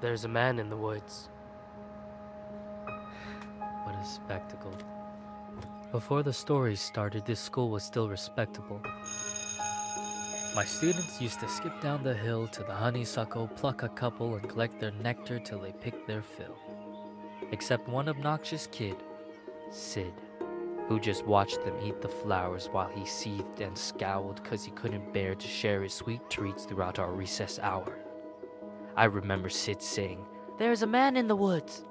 There's a man in the woods. What a spectacle. Before the story started, this school was still respectable. My students used to skip down the hill to the honeysuckle, pluck a couple, and collect their nectar till they picked their fill. Except one obnoxious kid, Sid, who just watched them eat the flowers while he seethed and scowled because he couldn't bear to share his sweet treats throughout our recess hour. I remember Sid saying, "There's a man in the woods."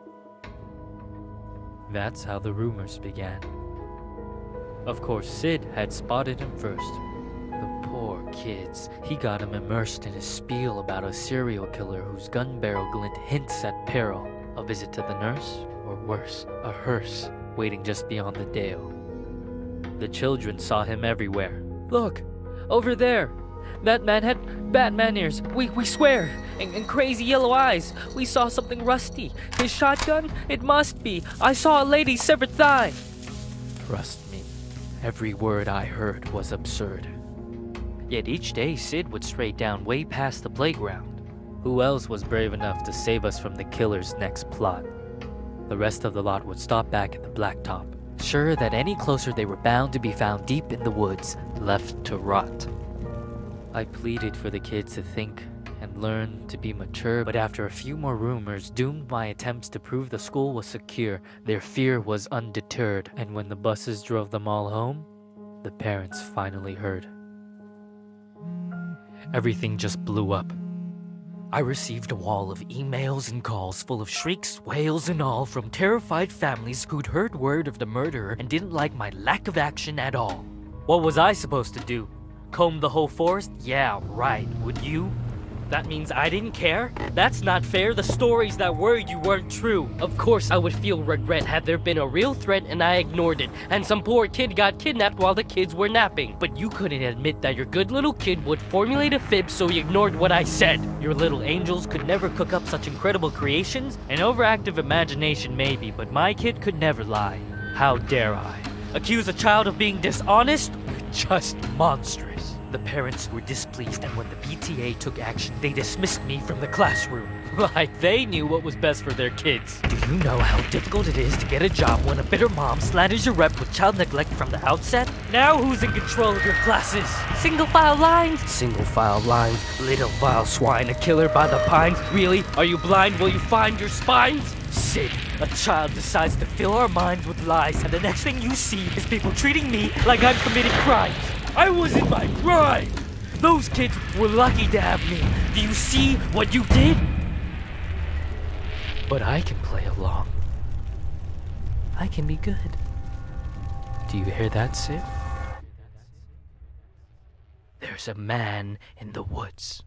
That's how the rumors began. Of course, Sid had spotted him first. The poor kids. He got him immersed in his spiel about a serial killer whose gun barrel glint hints at peril. A visit to the nurse, or worse, a hearse, waiting just beyond the dale. The children saw him everywhere. "Look, over there. That man had Batman ears. We swear. And crazy yellow eyes. We saw something rusty. His shotgun? It must be. I saw a lady's severed thigh." Trust me, every word I heard was absurd. Yet each day Sid would stray down way past the playground. Who else was brave enough to save us from the killer's next plot? The rest of the lot would stop back at the blacktop, sure that any closer they were bound to be found deep in the woods, left to rot. I pleaded for the kids to think and learn to be mature, but after a few more rumors doomed my attempts to prove the school was secure, their fear was undeterred, and when the buses drove them all home, the parents finally heard. Everything just blew up. I received a wall of emails and calls full of shrieks, wails, and all from terrified families who'd heard word of the murderer and didn't like my lack of action at all. What was I supposed to do? Comb the whole forest? Yeah, right. Would you? That means I didn't care? That's not fair. The stories that worried you weren't true. Of course I would feel regret had there been a real threat and I ignored it, and some poor kid got kidnapped while the kids were napping. But you couldn't admit that your good little kid would formulate a fib, so you ignored what I said. Your little angels could never cook up such incredible creations. An overactive imagination maybe, but my kid could never lie. How dare I? Accuse a child of being dishonest? Just monstrous. The parents were displeased, and when the PTA took action, they dismissed me from the classroom. Like they knew what was best for their kids. Do you know how difficult it is to get a job when a bitter mom slanders your rep with child neglect from the outset? Now who's in control of your classes? Single file lines? Single file lines. Little vile swine, a killer by the pines. Really? Are you blind? Will you find your spines? Sid, a child decides to fill our minds with lies, and the next thing you see is people treating me like I'm committing crimes. I was in my prime! Those kids were lucky to have me. Do you see what you did? But I can play along. I can be good. Do you hear that, Sid? There's a man in the woods.